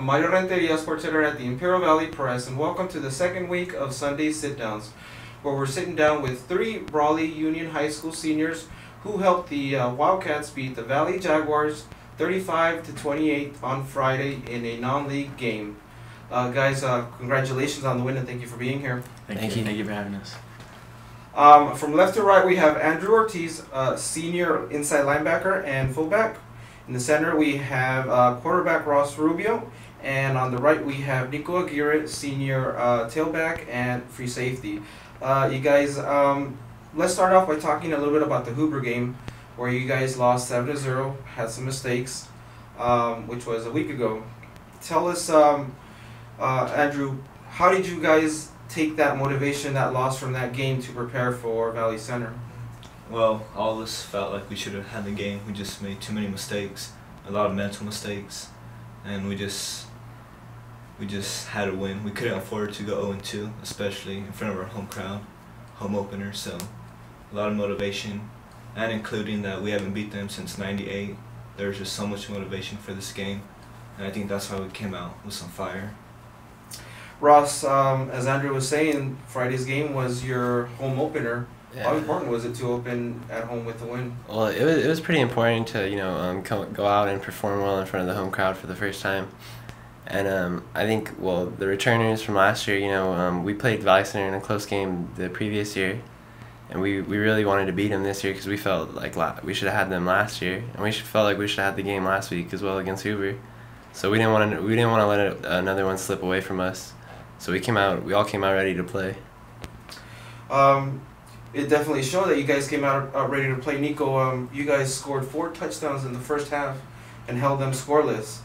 I'm Mario Renteria, sports editor at the Imperial Valley Press, and welcome to the second week of Sunday sit-downs, where we're sitting down with three Brawley Union High School seniors who helped the Wildcats beat the Valley Jaguars 35-28 on Friday in a non-league game. Guys, congratulations on the win and thank you for being here. Thank you. Thank you for having us. From left to right, we have Andrew Ortiz, senior inside linebacker and fullback. In the center, we have quarterback Ross Rubio, and on the right, we have Nico Aguirre, senior tailback and free safety. You guys, let's start off by talking a little bit about the Hoover game, where you guys lost 7-0, had some mistakes, which was a week ago. Tell us, Andrew, how did you guys take that motivation, that loss from that game to prepare for Valley Center? Well, all of us felt like we should have had the game. We just made too many mistakes, a lot of mental mistakes, and we just had to win. We couldn't afford to go 0-2, especially in front of our home crowd, home opener. So a lot of motivation, and including that we haven't beat them since '98. There was just so much motivation for this game, and I think that's why we came out with some fire. Ross, as Andrew was saying, Friday's game was your home opener. Yeah. How important was it to open at home with the win? Well, it was pretty important to go out and perform well in front of the home crowd for the first time, and I think the returners from last year, we played Valley Center in a close game the previous year, and we really wanted to beat them this year because we felt like we should have had them last year, and we felt like we should have had the game last week as well against Hoover, so we didn't want to let another one slip away from us, so we all came out ready to play. It definitely showed that you guys came out ready to play. Nico, you guys scored 4 touchdowns in the first half and held them scoreless.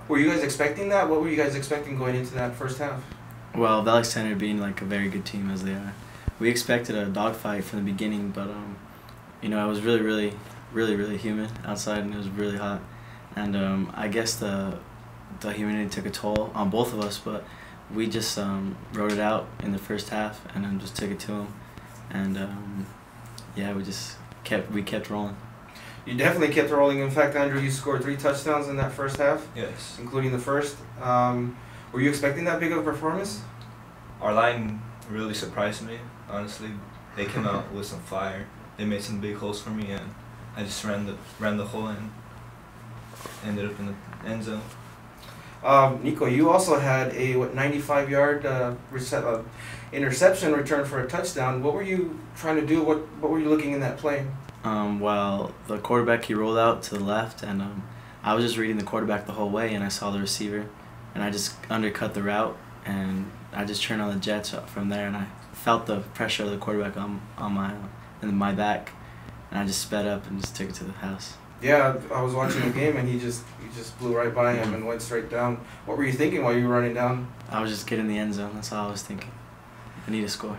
Were you guys expecting that? What were you guys expecting going into that first half? Well, Valley Center being like a very good team as they are, we expected a dogfight from the beginning, but it was really humid outside and it was really hot, and I guess the humidity took a toll on both of us, but we just rode it out in the first half and then just took it to them. And yeah, we kept rolling. You definitely kept rolling. In fact, Andrew, you scored 3 touchdowns in that first half. Yes. Including the first. Were you expecting that big of a performance? Our line really surprised me, honestly. They came out with some fire. They made some big holes for me, and I just ran the hole and ended up in the end zone. Nico, you also had a 95-yard interception return for a touchdown. What were you trying to do? What were you looking in that play? Well, the quarterback, he rolled out to the left, and I was just reading the quarterback the whole way, and I saw the receiver, and I just undercut the route, and I just turned on the jets from there, and I felt the pressure of the quarterback on my back, and I just sped up and just took it to the house. Yeah, I was watching the game and he just flew right by him and went straight down. What were you thinking while you were running down? I was just getting the end zone. That's all I was thinking. I need a score.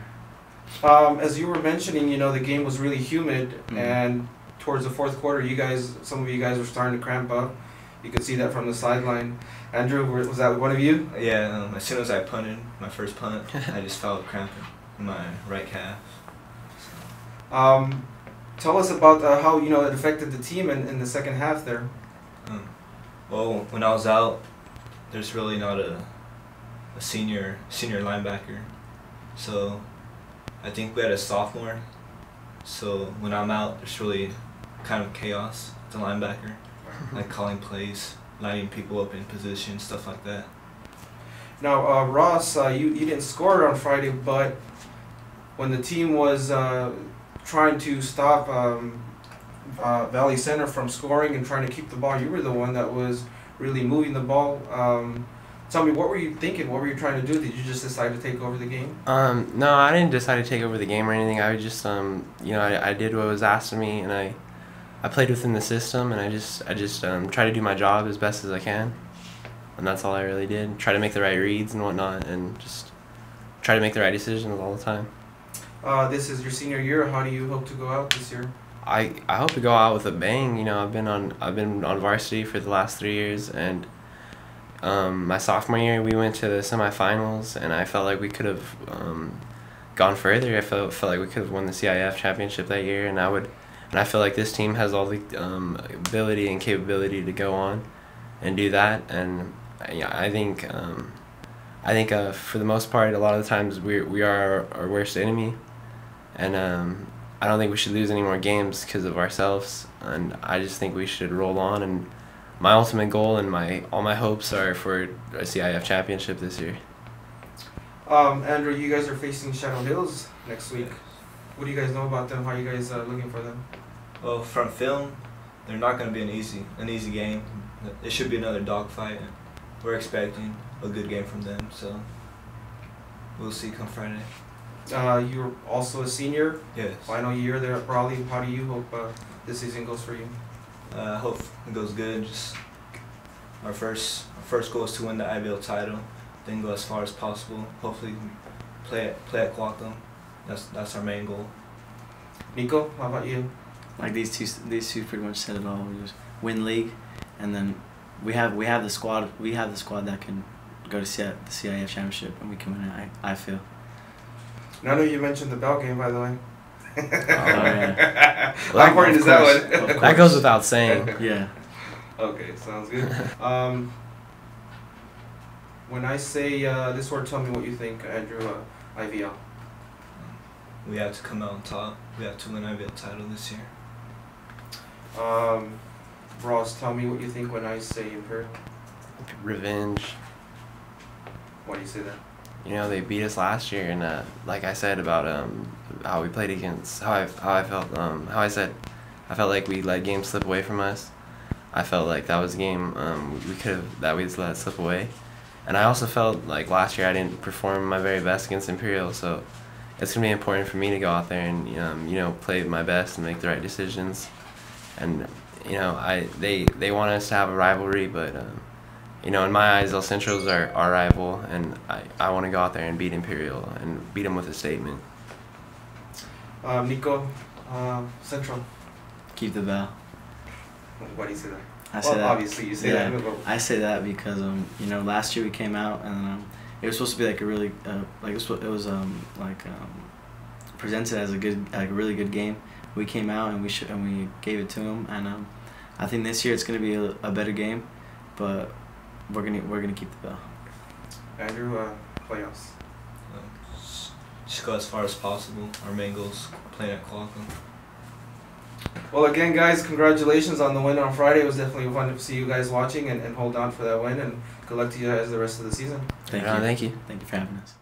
As you were mentioning, the game was really humid, and towards the fourth quarter, some of you guys were starting to cramp up. You could see that from the sideline. Andrew, was that one of you? Yeah. As soon as I punted my first punt, I just felt cramping in my right calf. Tell us about how it affected the team in the second half there. Well, when I was out, there's really not a senior linebacker, so I think we had a sophomore. So when I'm out, there's really kind of chaos at the linebacker, like calling plays, lining people up in position, stuff like that. Now, Ross, you didn't score on Friday, but when the team was trying to stop Valley Center from scoring and trying to keep the ball, you were the one that was really moving the ball. Tell me, what were you thinking? What were you trying to do? Did you just decide to take over the game? No, I didn't decide to take over the game or anything. I just I did what was asked of me, and I played within the system, and I just try to do my job as best as I can, and that's all I really did. Try to make the right reads and whatnot, and just try to make the right decisions all the time. This is your senior year. How do you hope to go out this year? I hope to go out with a bang. I've been on varsity for the last 3 years, and my sophomore year we went to the semifinals, and I felt like we could have gone further. I felt like we could have won the CIF championship that year, and I feel like this team has all the ability and capability to go on and do that, and yeah, I think for the most part, a lot of the times we are our worst enemy, and I don't think we should lose any more games because of ourselves. And I just think we should roll on. And my ultimate goal and all my hopes are for a CIF championship this year. Andrew, you guys are facing Shadow Hills next week. What do you guys know about them? How are you guys looking for them? Well, from film, they're not going to be an easy game. It should be another dogfight. We're expecting a good game from them, so we'll see come Friday. You're also a senior. Yes. Final year there at Brawley. How do you hope this season goes for you? I hope it goes good. Just our first goal is to win the IBL title, then go as far as possible. Hopefully, play at Qualcomm. That's our main goal. Nico, how about you? Like these two pretty much said it all. We just win league, and then we have the squad. We have the squad that can go to the CIF championship, and we can win it. I feel. None of you mentioned the bell game, by the way. Oh yeah. How important is that one? That goes without saying. Yeah. Okay, sounds good. When I say this word, tell me what you think, Andrew. IVL. We have to come out on top. We have to win IBL title this year. Ross, tell me what you think when I say Imperial. Revenge. Why do you say that? You know, they beat us last year, and like I said about how we played against, how I felt, how I said, I felt like we let games slip away from us. I felt like that was a game we just let slip away. And I also felt like last year I didn't perform my very best against Imperial, so it's gonna be important for me to go out there and you know, play my best and make the right decisions. And you know, they want us to have a rivalry, but you know, in my eyes, El Centro's our rival, and I want to go out there and beat Imperial and beat them with a statement. Nico, Central. Keep the bell. Why do you say that? I say that. Obviously you say that. I say that because you know, last year we came out and it was supposed to be like a really it was presented as a really good game. We came out and we gave it to them, and I think this year it's gonna be a better game, but we're gonna keep the bell. Andrew, playoffs. Just go as far as possible. Our main goal's playing at Qualcomm. Well, again, guys, congratulations on the win on Friday. It was definitely fun to see you guys watching and hold on for that win, and good luck to you guys the rest of the season. Thank you. Thank you for having us.